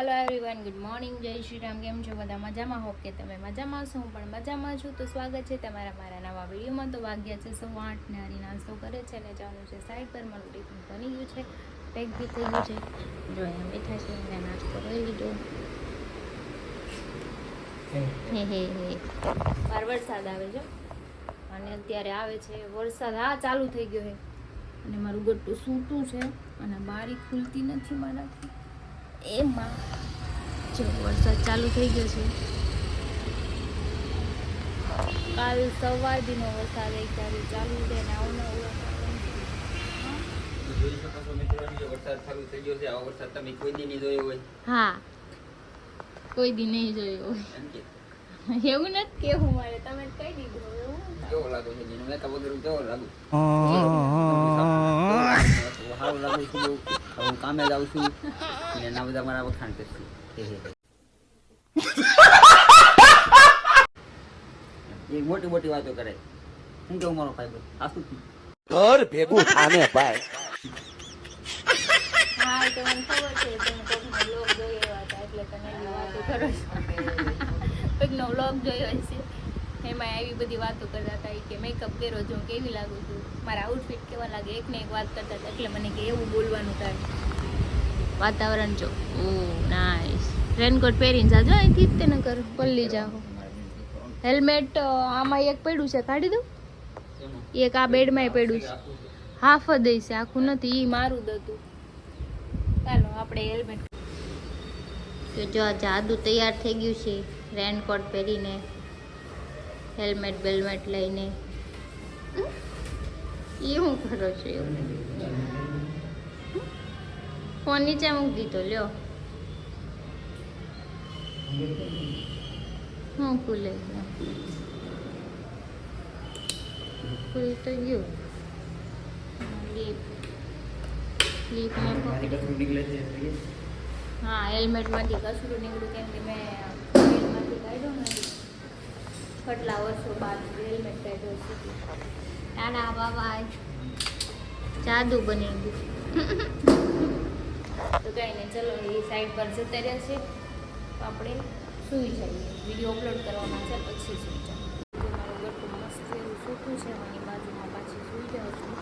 Hello everyone, good morning, जय श्री राम। केम छो बधा मजामां? होप के तमे मजामां छो। पण मजामां छो तो स्वागत है तमारा मारा नवा विडियोमां। तो वाग्या छे 8:15 ने हरी नास्तो करे छे ने जावनुं छे साइड पर। मारुं टिफिन बनी गयुं छे, पेक भी थई गयुं छे। जो अहींया बेठा छे ने नास्तो लई लीधो। हे बार वरसाद आवे छे અને અત્યારે આવે છે વરસાદ। હા, ચાલુ થઈ ગયો છે અને મારું ગટ્ટું સૂતું છે અને બારી ખુલતી નથી મારાથી। એમાં જો વરસાદ ચાલુ થઈ ગયો છે। કાલ સવારથીનો વરસાદ એક તારી ચાલુ છે ને આવું ને આવું જોઈ શકો છો મિત્રો, વરસાદ ચાલુ થઈ ગયો છે। આવો વરસાદ તમે કોઈ દી નહીં જોયો હોય? હા, કોઈ દી નહીં જોયો હોય। એવું નથી કેવું મારે, તમે કઈ દીધું એવું કેવો લાગુ છે? મેં તો વગર કેવો લાગુ? સારું લાગુ છું। હું કામે જાઉં છું અને ના બધા મારા વખાણ કરશું। એક મોટી મોટી વાતો કરે। હું કેવું મારો ફાયદો આસું ઘર ભેગું થાને ભાઈ। હા, તો મને ખબર છે તમે કોઈનો વ્લોગ જોયો હતા એટલે તમે એવી વાતો કરો છો। કોઈકનો વ્લોગ જોયો હશે, એમાં એવી બધી વાતો કરતા હતા કે મેકઅપ કર્યો જો કેવી લાગુ છું, મારા આઉટફિટ કેવા લાગે, એકને એક વાત કરતા હતા। એટલે મને કે એવું બોલવાનું થાય। વાતાવરણ જો ઓ નાઈસ। રેનકોટ પહેરીને જાજો, અહીંથી જ તેને કર પલ્લી જાઓ। હેલ્મેટ આમાં એક પડ્યું છે, કાઢી દઉં? એક આ બેડમાંય પડ્યું છે, હાફ જ છે, આખું નથી, ઈ મારું જ હતું। ચાલો આપણે હેલ્મેટ તો જો જાદુ તૈયાર થઈ ગયું છે। રેનકોટ પહેરીને, હેલ્મેટ બેલ્મેટ લઈને એ હું કરો છો? એવું ફોન નીચે મૂકી દીધો, લ્યો હું ખુલે ખુલી તો ગયું। લીપમાં પકડી, હા, હેલ્મેટમાંથી કચરું નીકળ્યું કેમ કે મેં હેલ્મેટમાંથી કાઢ્યો નથી, કેટલા વર્ષો બાદ હેલ્મેટ કાઢ્યો છે। નાના બાબા જાદુ બની ગયું। તો કંઈ નહીં, ચલો એ સાઈડ પર જતા રહેશે તો આપણે સૂઈ જઈએ। વિડીયો અપલોડ કરવાના છે પછી સૂઈ જાય। મારું ગટ્ટું મસ્ત એવું સૂતું છે, એની બાજુમાં પાછી સૂઈ જાઉં છું।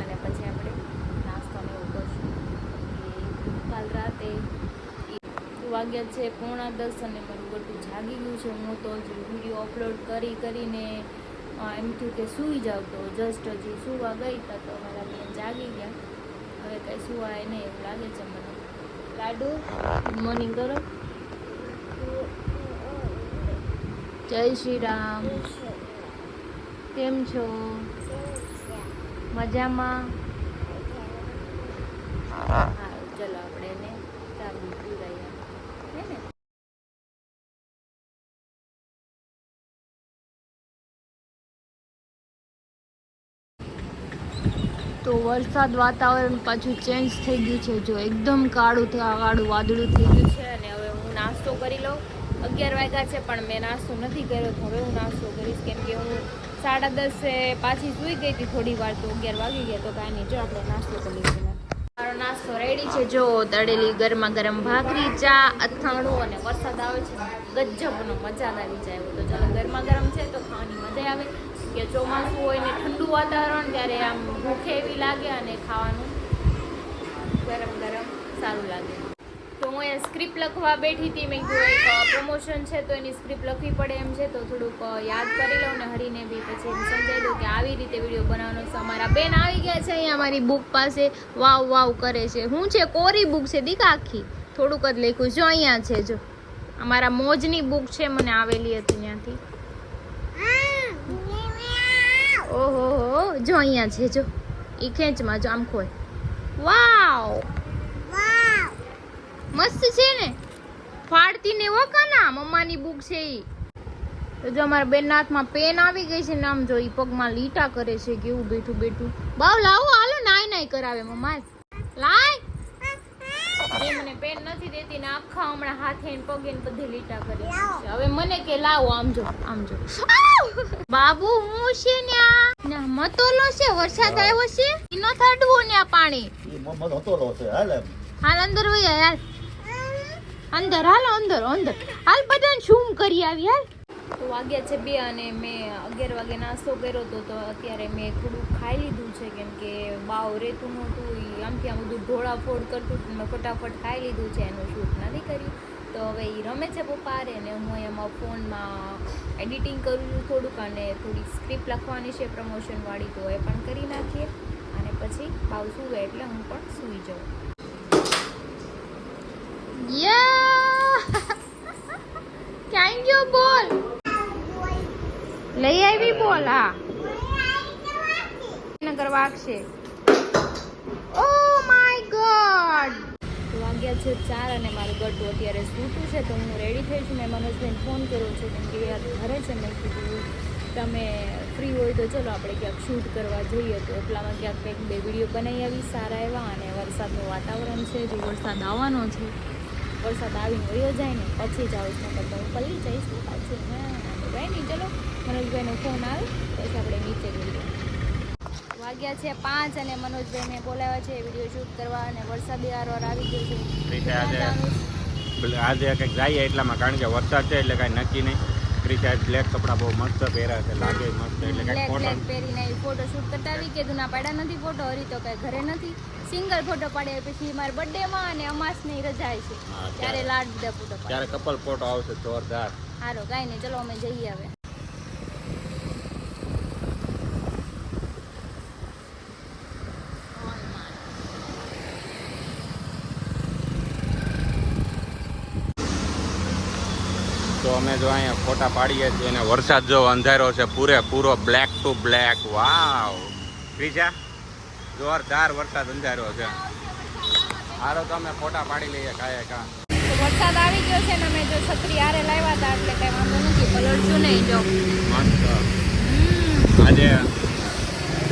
અને પછી આપણે નાસ્તાને એવું કરશું। કાલ રાતે વાગ્યા છે 9:45 અને મારું ગટ્ટું જાગી ગયું છે। હું તો હજી વિડીયો અપલોડ કરીને એમ થયું કે સૂઈ જાવ, તો જસ્ટ હજી સુવા ગઈ હતા તો મારા બેન જાગી ગયા। હવે કંઈ સુવાય નહીં એવું લાગે છે મને। લાડુ, ગુડ મોર્નિંગ કરો, જય શ્રી રામ, કેમ છો? મજામાં? હા, ચલો આપણે એને ચાવી પીવડાવીએ, હે ને? તો વરસાદ વાતાવરણ પાછું ચેન્જ થઈ ગયું છે। જો એકદમ કાળું વાદળું થઈ ગયું છે અને હવે હું નાસ્તો કરી લઉં। 11 વાગ્યા છે પણ મેં નાસ્તો નથી કર્યો, તો હવે હું નાસ્તો કરીશ કેમ કે હું 10:30 પાછી સૂઈ ગઈ હતી થોડી વાર, તો 11 વાગી ગયા। તો કાંઈ નહીં, જો આપણે નાસ્તો કરી લઈશું। મારો નાસ્તો રેડી છે, જો તળેલી ગરમા ગરમ ભાખરી, ચા, અથાણું અને વરસાદ આવે છે ગજબનો, મજા આવી જાય એવું। તો ચાલો, ગરમા ગરમ છે તો ખાવાની મજા આવે કે ચોમાસું હોય ને ઠંડુ વાતાવરણ, ત્યારે આમ ભૂખ એવી લાગે અને ખાવાનું ગરમ ગરમ સારું લાગે। તો હું એ સ્ક્રિપ્ટ લખવા બેઠી હતી, મેં કીધું એક પ્રમોશન છે તો એની સ્ક્રિપ્ટ લખવી પડે એમ છે, તો થોડુંક યાદ કરી લઉં ને હરીને બી પછી એમ સમજાવી દઉં કે આવી રીતે વિડીયો બનાવવાનો છે। અમારા બેન આવી ગયા છે અહીંયા અમારી બુક પાસે, વાવ વાવ કરે છે। શું છે? કોરી બુક છે દીકા, આખી થોડુંક જ લખ્યું। જો અહીંયા છે, જો અમારા મોજની બુક છે, મને આવેલી હતી ત્યાંથી। ઓહો હો, જો અહીંયા છે, જો એ ખેંચમાં, જો આમ ખોલ, વાવ મસ્ત છે ને, ફાડતી ને વકાના મમ્માની બુક છે ઈ। તો જો અમારા બેનના હાથમાં પેન આવી ગઈ છે ને, આમ જો ઈ પગમાં લીટા કરે છે, કેવું બેઠું બેઠું। બાવ લાવો, હાલો નાઈ નાઈ કરાવે મમ્મા, લાય જે મને પેન નથી દેતી ને આખા હમણાં હાથે ને પગે ને બધી લીટા કરી નાખશે. હવે મને કે લાવો આમ જો બાબુ હું છે ને મતોલો છે વરસાદ આવ્યો છે ઈનો થડવું ને પાણી હાલ અંદર વયા યાર અંદર હાલ અંદર હાલ બધાને ઝૂમ કરી આવી હાલ. તો વાગ્યા છે 2 અને મેં 11 વાગે નાસ્તો કર્યો હતો તો અત્યારે મેં થોડુંક ખાઈ લીધું છે કેમ કે બાવ રહેતું નહોતું એ આમથી આમ બધું ઢોળાફોડ કરતું હતું મેં ફટાફટ ખાઈ લીધું છે એનું શૂટ નથી કર્યું. તો હવે એ રમે છે પપ્પા હારે ને હું એમાં ફોનમાં એડિટિંગ કરું છું થોડુંક અને થોડી સ્ક્રિપ્ટ લખવાની છે પ્રમોશનવાળી તો એ પણ કરી નાખીએ અને પછી બાવ સૂવે એટલે હું પણ સૂઈ જાઉં. ક્યાં ગયો બોલ લઈ આવી બોલ હા નગર વાગશે. ઓ માય ગોડ વાગ્યા છે 4 અને મારું ગટુ અત્યારે સૂતું છે તો હું રેડી થઈ છું. મેં મનોજભાઈને ફોન કર્યો છે કેમ કે યાર ઘરે છે મેં કીધું તમે ફ્રી હોય તો ચલો આપણે ક્યાંક શૂટ કરવા જઈએ તો એટલામાં ક્યાંક કંઈક 2 વિડીયો બનાવી આવી સારા એવા અને વરસાદનું વાતાવરણ છે જો વરસાદ આવવાનો છે વરસાદ આવીને વયો જાય ને પછી જ આવીશ નકર તો હું પલ્લી જઈશ ને પાછું કંઈ નહીં ચલો મનોજભાઈનો ફોન આવે પછી આપણે નીચે જઈએ. વાગ્યા છે 5 અને મનોજભાઈને બોલાવ્યા છે વિડીયો શૂટ કરવા અને વરસાદી વારવાર આવી ગયો છે. આજે કંઈક જઈએ એટલામાં કારણ કે વરસાદ છે એટલે કાંઈ નક્કી નહીં. ક્રિશા બ્લેક કપડાં બહુ મસ્ત પહેર્યા છે લાગે મસ્ત એટલે કાંઈક ફોટો પહેરીને ફોટો શૂટ કરતા આવી કીધું ના પાડ્યા નથી ફોટો હરી તો કાંઈ ઘરે નથી સિંગલ ફોટો પાડ્યા પછી મારા બર્થડેમાં અને અમાસની રજા છે ત્યારે લાડ દીધા ફોટો ત્યારે કપલ ફોટો આવશે જોરદાર. સારો કાંઈ નહીં ચલો અમે જઈએ હવે. તો અમે જો અહીંયા ફોટા પાડીએ છીએ અને વરસાદ જો અંધારો છે પૂરેપૂરો બ્લેક ટુ બ્લેક. વાવ ક્રિશા જોરદાર વરસાદ અંધારો છે. હારો તો અમે ફોટા પાડી લઈએ કાંઈ કા. વરસાદ આવી ગયો છે ને અમે જો છત્રી હારે લાવ્યા હતા એટલે કઈ વાંધો નથી પલળશું નહીં જો મસ્ત.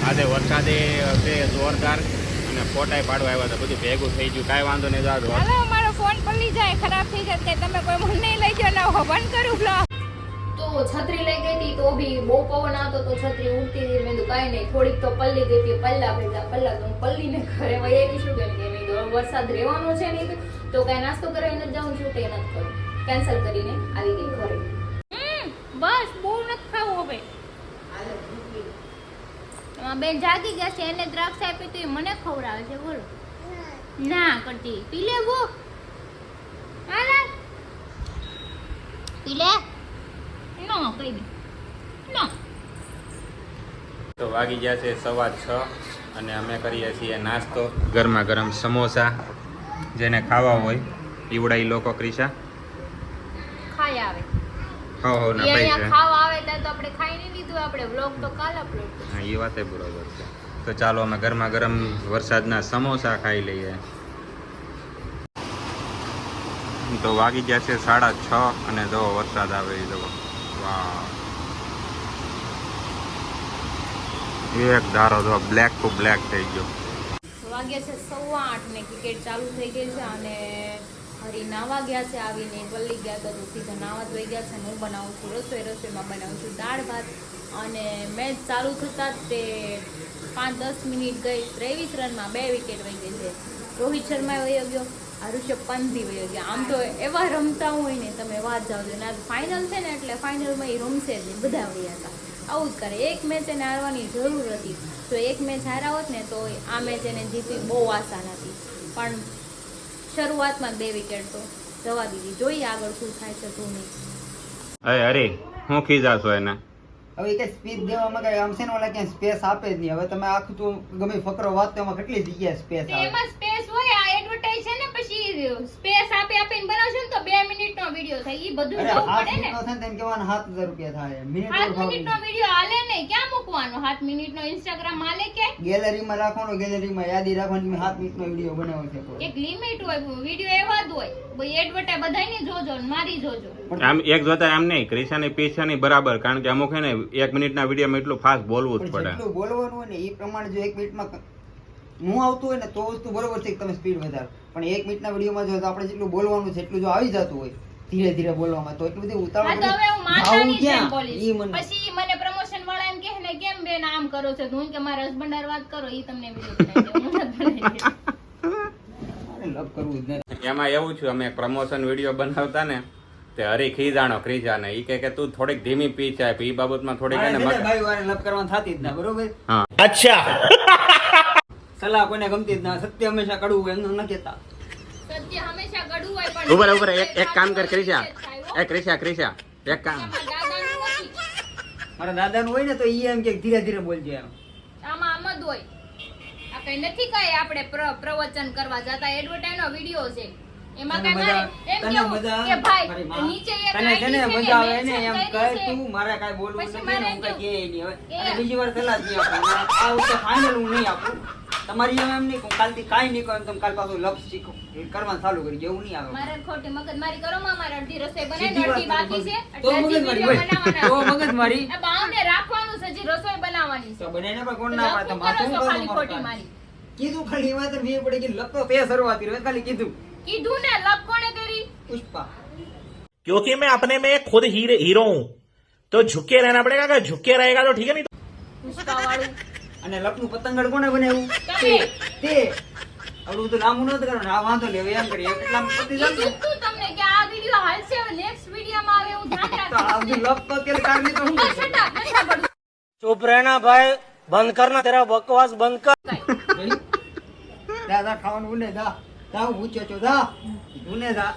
આજે વરસાદે છે જોરદાર અને ફોટાય પાડવા આવ્યા હતા બધું ભેગું થઈ ગયું કાંઈ વાંધો નહીં. જાજો હવે મારો ફોન પલ્લી જાય ખરાબ થઈ જાય કે તમે કોઈ મને નહીં લઈ ગયો ના બંધ કરું બ્લોગ. તો છત્રી લઈ ગઈ હતી તો બી બહુ પવન આવતો તો છત્રી ઉડતી હતી મેં કીધું કાંઈ નહીં થોડીક તો પલ્લી ગઈ હતી પલ્લા તો હું પલ્લીને ઘરે વહી આવી છું કેમ કે મેં કીધું વરસાદ રહેવાનો છે નહીં તો કાંઈ નાસ્તો કરાવીને જ જાઉં છું તે નથી કરું કેન્સલ કરીને આવી ગઈ ઘરે. બસ બહુ નથી ખાવું હવે. બેન જાગી ગયા છે એને દ્રાક્ષ આપી તો એ મને ખવડાવે છે બોલો ના કરતી પી લે વો હાલા પી લે નો કઈ દે નો. તો વાગી ગયા છે 6:15 અને અમે કરીએ છીએ નાસ્તો. ગરમા ગરમ સમોસા જેને ખાવા હોય ઈવડાઈ લોકો ક્રિશા ખાઈ આવે હો ના એ અહીંયા પૈસા ખાવા આવે ત્યાં તો આપણે ખાઈ નહીં લીધું આપણે વ્લોગ તો કાલ અપલોડ હા એ વાત બરોબર છે. તો ચાલો અમે ગરમા ગરમ વરસાદના સમોસા ખાઈ લઈએ. તો વાગી ગયા છે 6:30 અને જો વરસાદ આવે એ જો વાહ એક ધારો જો બ્લેક ટુ બ્લેક થઈ ગયો. વાગ્યા છે 8:15 ને ક્રિકેટ ચાલુ થઈ ગઈ છે અને હરી નાવા ગયા છે આવીને પલ્લી ગયા તો સીધા નાવા જ વહી ગયા છે. હું બનાવું છું રસોઈમાં બનાવું છું દાળ ભાત અને મેચ ચાલુ થતાં તે 5-10 મિનિટ ગઈ 23 રનમાં 2 વિકેટ વહી ગઈ છે. રોહિત શર્મા વહી ગયો ઋષભ પંત બી વહી ગયા. આમ તો એવા રમતા હોય ને તમે વાત જાવ છો ને ફાઇનલ છે ને એટલે ફાઇનલમાં એ રમશે જ નહીં બધા વહ્યા હતા. આવું જ કરે. એક મેચ એને હારવાની જરૂર હતી તો એક મેચ હાર્યા હોત ને તો આ મેચ એને જીતવી બહુ આસાન હતી પણ શરૂઆતમાં 2 વિકેટ તો જવા દીધી. જોઈએ આગળ શું થાય છે શું નહીં. અરે હું ખીજાશો એને હવે કે સ્પીચ દેવામાં કઈ આમ છે ને ઓલા ક્યાં સ્પેસ આપે જ નહીં. હવે તમે આખું તો ગમે ફકરો વાત તો એમાં કેટલી જગ્યાએ સ્પેસ આવે. એમાં સ્પેસ હોય આ એડવર્ટાઇઝ છે ને પછી સ્પેસ આપીને બનાવશો ને તો 2 મિનિટનો વિડિયો થાય. ઈ બધું જોવું પડે ને. 8 મિનિટનો થાય ને કહેવાનું 7000 રૂપિયા થાય. 7 મિનિટનો વિડિયો હાલે ને ક્યાં મૂકવાનો 7 મિનિટનો ઇન્સ્ટાગ્રામ હાલે કે ગેલેરીમાં રાખવાનો ગેલેરીમાં યાદી રાખવાની. મેં 7 મિનિટનો વિડિયો બનાવ્યો છે કોઈ. એક લિમિટ હોય વિડિયો એવા જ હોય. ભાઈ એડવર્ટાઇઝ બધાયને જોજો ને મારી જોજો. આમ એક જોતા એમ નહીં ક્રિશાની પીછાની બરાબર કારણ કે અમુક હે ને 1 મિનિટના વિડીયોમાં એટલું ફાસ્ટ બોલવું જ પડે. જેટલું બોલવાનું હોય ને એ પ્રમાણે જો 1 મિનિટમાં હું આવતું હોય ને તો વસ્તુ બરોબર છે કે તમે સ્પીડ વધારો, પણ 1 મિનિટના વિડીયોમાં જો આપણે જેટલું બોલવાનું છે એટલું જો આવી જતું હોય ધીરે ધીરે બોલવામાં, તો એટલું બધું હા, તો હવે હું આવું માનતાની ક્યાં? જેમ બોલીશ. ઈ મને પછી મને પ્રમોશન વાળા એમ કહે ને કેમ બેન આમ કરો છો, તો હું કે મારા હસબન્ડ હારે વાત કરો, ઈ તમને વિડીયો બનાવી દે, હું નથી બનાવી દે. અરે લવ કરવું જ નહીં. એમાં એવું છે, અમે પ્રમોશન વિડીયો બનાવતા ને તે હરી ખીજાણો ક્રીજાને, ઈ કે તું થોડીક ધીમી પીચ આપ, ઈ બાબતમાં થોડીક મારે એને છે ને ભાઈ વારે લવ કરવાનું થતી જ ના, બરોબર? હા સલાહ કોઈને ગમતી જ ના, સત્ય હંમેશા કડવું હોય એમનું ન કહેતા. સત્ય હંમેશા કડવું હોય, પણ ઉભર ઉભર એક કામ કર ક્રીજા, ક્રીજા એક કામ, આમાં દાદાનું નથી. મારા દાદાનું હોય ને તો ઈ એમ કે ધીરે ધીરે બોલજે એમ. આમાં આમ જ હોય. આ કઈ નથી કઈ આપણે પ્રવચન કરવા જતા, એડવર્ટાઈઝ નો વિડિયો છે, એમાં કઈ મારે એમ તને કેવું મજા કે ભાઈ મારી માં, નીચે એક તને છે ને ID મજા આવે ને mention એમ કરી કહે છે. તું, મારે કાંઈ બોલવું પછી નથી ને મારે હું કાંઈ કહે નહીં હવે. એ- અને બીજી વાર સલાહ જ નહીં આપું. આ વખતે ફાઇનલ હું નહીં આપું. તમારી એમ નહીં કહું, કાલથી કાંઈ નહીં કહું, એમ તમે કાલ પાછું લક્ષ શીખો કરવાનું ચાલુ કરી, એવું નહીં આવે. મારે ખોટી મગજમારી કરો માં, મારે અડધી રસોઈ બનાવી સીધી અડધી વાત બાકી છે, તો એટલે અડધી મગજમારી video હોય. બનાવવાના તો છે. મગજમારી. એ બાવને રાખવાનું છે, હજી રસોઈ બનાવવાની છે. તો બનાવીને પણ કોણ ના પાડે? લખવું માથું કરો છો કરું ખાલી તમારું ખોટી કામ. મારી. કીધું ખાલી એમાં તો મેં પડી ગઈ, લખ તો તે શરૂઆત કરી, મેં ખાલી કીધું કીધું ને લપ કોણે કરી? પુષ્પા. क्योंकि मैं अपने में खुद हीरो हूं तो झुके रहना पड़ेगा, अगर झुके रहेगा तो ठीक है, नहीं तो પુષ્પા વાળું અને લખનું પતંગડ કોને બનાવ્યું? તમે. તે આવડું તો લાંબુ નહોતું કરવાનું. આ વાંધો લે, હવે એમ કરીએ કેટલામાં પતી જાય ને. કીધું તું તમને કે આ વિડિયો હાલશે, હવે નેક્સ્ટ વિડિયોમાં આવે એવું ધ્યાન તો રાખજો. આ બધું લખ તો અત્યારે કાઢી તો હું બસ હટા, નથી સાંભળવું चुप रहना भाई, बंद करना तेरा बकवास बंद कर। કાંઈ. દાદા ખાવાનું ઉને દા દા હું પૂછ્યો છો દા ઉને દા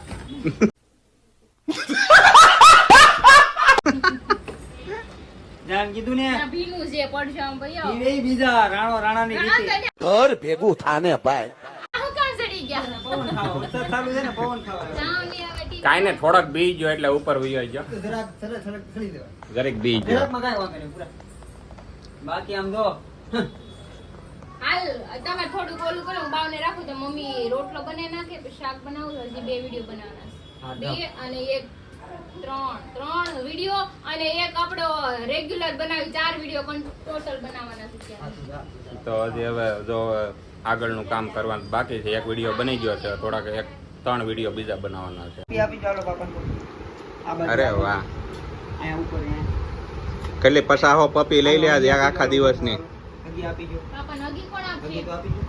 જાન કીધું ને આ ભીનું છે પડશે આમ ભૈયા. ઈ રે બીજા રાણો રાણાની ઘણા રીતે તને ઘર ભેગું થાને ભાઈ. હું કાં ચડી ગયા? પવન ખાવા વરસાદ ચાલુ છે ને પવન ખાવા જાઉં ને હવે ટીવી. કાંઈ ને થોડોક બી ગયો એટલે ઉપર વયો ગયો, તો જરાક સરસ સરસ ખરી દેવાય જરીક બી ગયો. જરાકમાં કાંઈ વાંધો નહીં પૂરા બાકી આમ જો હાલ તમે થોડુંક ઓલું કરો, હું બાવને રાખું તો મમ્મી રોટલો બનાવી નાખે, પછી શાક બનાવું, હજી 2 વિડીયો બનાવવાના હા, છે. 2 અને 1 ત્રણ વિડીયો અને એક આપણો રેગ્યુલર બનાવી 4 વિડીયો ટોટલ બનાવવાના છે ત્યારે. તો હજી હવે જો આગળનું કામ કરવાનું બાકી છે, એક વિડીયો બની ગયો છે, થોડાક 3 વિડીયો બીજા બનાવવાના છે. આપી ચાલો બાપા આ બાજુ અરે વાહ, અહીંયા ઉપર અહીંયા કેટલી પસાહો પપી લઈ લે આજે આખા દિવસની. હજી આપી જો પાપાને હગી કોણ આપશે? હજી તો આપી જો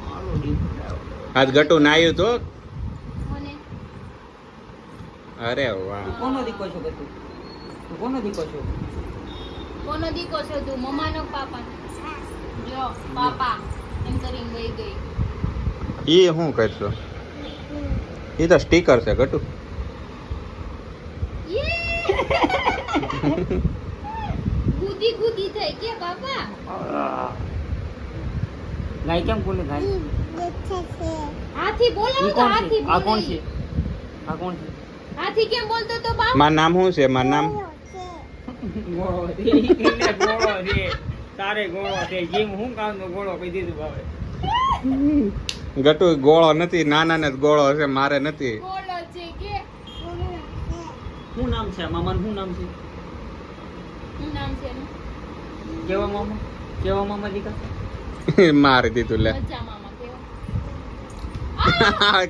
હાલો ડી આજ ગટુ નાયું તો, મને અરે વાહ, કોનો દીકો છો બધું તું કોનો દીકો છો કોનો દીકો છે તું? મમ્માનો પાપાનો? જો પાપા એમ કરીને વહી ગઈ. ઈ શું કરશો? ઈ તો સ્ટીકર છે ગટુ. ગુદી ગુદી થઈ કે બાપા? ગાય કેમ બોલે ગાય હાથી બોલાવો ઈ તો કોણ હાથી છે આ કોણ બોલે. છે આ કોણ છે હાથી કેમ બોલતો તો બાપ? મારું નામ શું છે? મારું નામ ગોળો છે એટલે ગોળો છે તારે ગોળો છે જીમ હું કામ નો ગોળો કહી દીધું ભાવે ગટુ ગોળો નથી, નાના ને જ ગોળો છે, મારે નથી. બોલો છે કે શું નામ છે મામાનું શું નામ છે શું નામ છે એનું? કેવા મામા દીકા મારી દીધું લે. મજા મામા કેવો?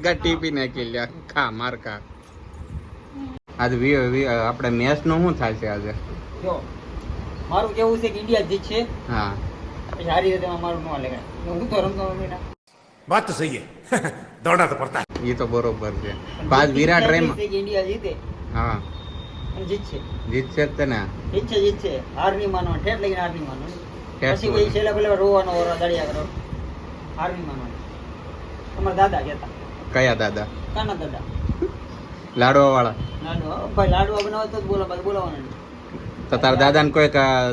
ગટી પી નાખી લ્યા, ખા માર ખા. આજે આપણે મેચ નું શું થાય છે આજે? જો મારું કેવું છે કે ઇન્ડિયા જીતશે હા, પછી સારી રીતે મારું ન હાલે કાંઈ. હું તો રમતો નથી ને. बात तो सही है दौड़ना तो पड़ता है. એ તો બરોબર છે. પાછ વિરાટ રેમ, છે કે ઇન્ડિયા જીતે હા અને જીતશે જીતશે જ તે ને. જીતશે હાર નહીં માનવાનું, ઠેઠ લઈને હાર નહીં માનવાનું. ઠેઠ પછી પછી છેલ્લે પેલા રોવાનો ઓરો દળિયા કરો, હાર નહીં માનવાનું. અમારા દાદા કહેતા, કયા દાદા? કાના દાદા લાડવા વાળા? લાડવા ભાઈ લાડવા બનાવે તો જ બોલાવવાના નહીં. તો તારા દાદાને કોઈ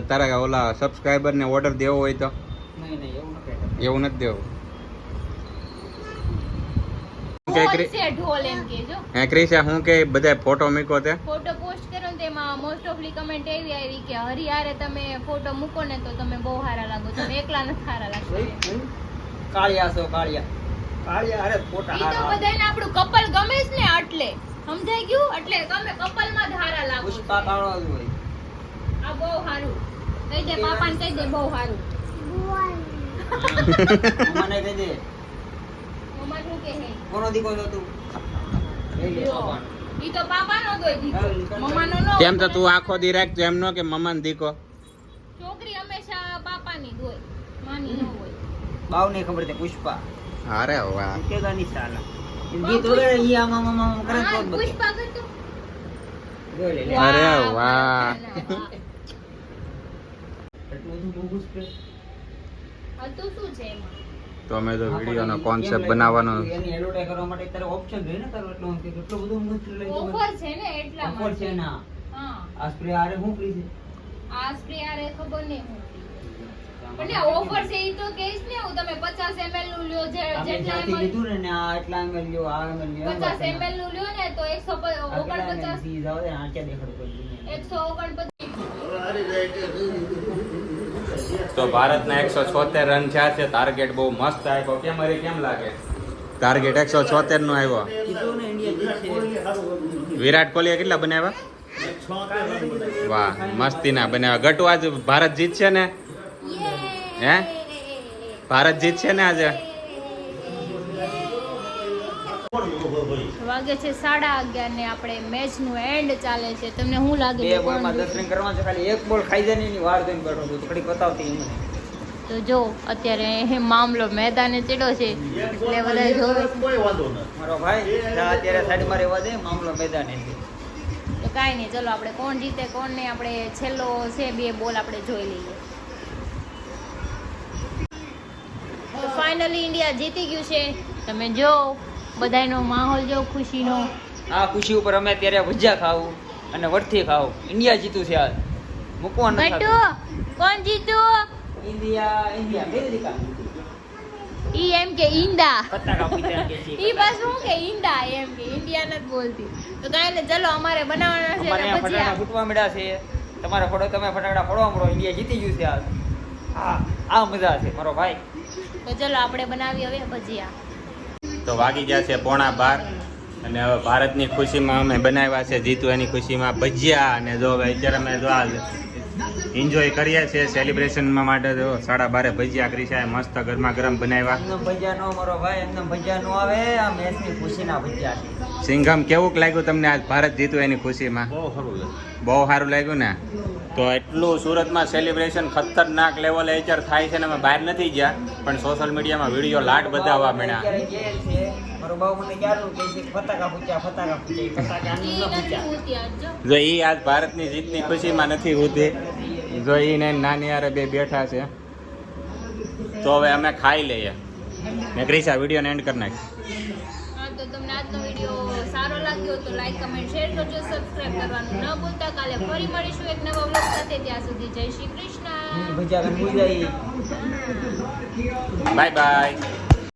તારા ઓલા સબસ્ક્રાઈબર ને ઓર્ડર દેવો હોય તો? નહીં એવું ન કહેતા. એવું નથી દેવું. ઢોલ છે ઢોલ એમ કેજો. હે ક્રિશા, હું કે બધા ફોટો મૂકો તે ફોટો પોસ્ટ કરો ને તેમાં મોસ્ટ ઓફલી કમેન્ટ એવી આવી કે હરિયારે તમે ફોટો મૂકો ને તો તમે બહુ સારા લાગો, તમે એકલા નથી સારા લાગતા. કાળિયા છો કાળિયા અરે ફોટા ઈ તો હારા. બધાને આપણું કપલ ગમે છે ને એટલે સમજાઈ ગયું, એટલે તમે કપલ માં જ સારા લાગો છો. પુષ્પા કાળો જ હોય. આ બહુ સારું કહી દે, પાપાને કહી દે બહુ સારું. મમ્માને કહી દે મમ્મા શું કહે છે? કોનો દીકો છો તું લઈ લે જો, પાપાનો. ઈ તો પાપાનો દોય દીકરો. મમ્માનો નો તેમ તો હોય. તું આખો દી રાખ એમ નો કે મમ્માને દીકો. છોકરી હંમેશા બાપાની જ હોય, માની ન હોય. બાવને ખબર છે પુષ્પા અરે વાહ. કેગા ની સાલા ગીત વગાડે ઈ આમ આમ આમ કરે તો હા, જ બકે. પુષ્પા કરતો. જોઈ લે લે. અરે વાહ, વાહ. વાહ. એટલું બધું બહુ પુષ્પે. હતું શું છે એમાં? તો અમે તો વિડીયોનો એમ કોન્સેપ્ટ લાગ્યું બનાવવાનો કે એની એડવર્ટાઈઝ કરવા માટે તારે ઓપ્શન રહે ને તારો એટલો કે કેટલું બધું મુશ્કેલ લઈ જવું. ઓફર છે ને એટલા ઓફર માટે. છે ના હા, આ સ્પ્રે આરે હું ફ્રી છે આ સ્પ્રે આરે ખબર નહીં હું. પણ આ ઓફર છે ઈ તો કહીશ ને હું તમે 50 ml નું લ્યો આપણે જેટલા જ્યાંથી ml લીધું ને આ એટલા ml લ્યો આ ml લ્યો 50 ml નું લ્યો ને તો 149 ફીસ આવે ને આ ક્યાં દેખાડું કોઈ 149. તો ભારતના 176 રન થયા છે. ટાર્ગેટ બહુ મસ્ત આવ્યો. કેમ અરે કેમ લાગે? ટાર્ગેટ 176 નો આવ્યો. કીધું ને ઇન્ડિયા જીતશે વિરાટ કોહલીએ કેટલા બનાવ્યા? વાહ, મસ્તીના બનાવ્યા. ગટુ આજ ભારત જીતશે ને? હે? ભારત જીતશે ને આજે? વાગે છે 11:30 ને આપણે મેચ નું એન્ડ ચાલે છે. તમને શું લાગે બે છે બોલમાં કોણ 10 રન કરવાનું છે ખાલી એક બોલ ખાઈ જાય ને એની વાર જોઈને બેઠો છું થોડી બતાવતી એમ નહીં. તો જો અત્યારે એ મામલો મેદાને ચડ્યો છે એટલે બધા જોવે છે. મારો ભાઈ જા અત્યારે સાઈડમાં રહેવા દે મામલો મેદાને છે. તો કાંઈ નહીં, ચલો આપણે કોણ જીતે કોણ નહીં આપણે છેલ્લો છે 2 બોલ આપણે જોઈ લઈએ. તો ફાઇનલી ઇન્ડિયા જીતી ગયું છે. તમે જો બધાયનો માહોલ જો ખુશીનો. આ ખુશી ઉપર અમે અત્યારે ભજીયા ખાવું અને વટથી ખાવું. ઇન્ડિયા જીતું છે આજ મૂકવાનું નથી ગટ્ટુ થતું. કોણ જીત્યું? ઇન્ડિયા કઈ દીકા ઈ એમ કે ઈંડા. પતાકા પૂછ્યા કે છે ઈ બસ શું કે ઈંડા એમ કે ઇન્ડિયા નથી બોલતી. તો કાંઈ નહીં, ચલો અમારે બનાવવાના છે અમારે ને અહીંયા ફટાકડા ભજીયા. ફૂટવા મળ્યા છે. તમારે ફોટો તમે ફટાકડા ફોડવા મળો. ઇન્ડિયા જીતી ગયું છે આજ. હા આ મજા છે મારો ભાઈ. તો ચલો આપણે બનાવી હવે ભજીયા. તો વાગી ગયા છે 11:30 અને હવે ભારતની ખુશીમાં અમે બનાવ્યા છે જીતુ એની ખુશીમાં ભજીયા. અને જો હવે અત્યારે અમે જો આ એન્જોય કરીએ છીએ સેલિબ્રેશનમાં માટે. જો 12:30 ભજીયા કરી છે મસ્ત ગરમા ગરમ બનાવ્યા. એમનો ભજીયા નો મારો ભાઈ એમનો ભજીયા નો આવે. આ મેચની ખુશીના ભજીયા છે. સિંઘમ કેવું લાગ્યું તમને આજ ભારત જીતું એની ખુશીમાં? બહુ સારું લાગ્યું ને. તો એટલું સુરતમાં સેલિબ્રેશન ખતરનાક લેવલે અત્યારે થાય છે ને અમે બહાર નથી ગયા પણ સોશિયલ મીડિયામાં વિડીયો લાટ બતાવવા મળ્યા. અત્યારે ગેલ છે. મારો બાબુ મને ક્યારનું કહે છે કે ફટાકા પૂછ્યા ફટાકા પૂછ્યા. ફટાકા ઈ ન નથી પૂછ્યા. હોતી આજ જો. જો એ આજ ભારતની જીતની ખુશીમાં નથી હોતી. જો એ ને નાની યારે બે બેઠા છે. તો હવે અમે ખાઈ લઈએ ને ક્રિશા વિડીયોને એન્ડ કરી નાખ. હા, તો તમને આજનો વિડીયો સારો લાગ્યો તો લાઈક કમેન્ટ શેર કરજો, સબસ્ક્રાઇબ કરવાનું ન ભૂલતા. કાલે ફરી મળીશું એક નવા વ્લોગ સાથે. ત્યાં સુધી જય શ્રી કૃષ્ણ. ભજીયા ભૂલી જાય. Bye bye.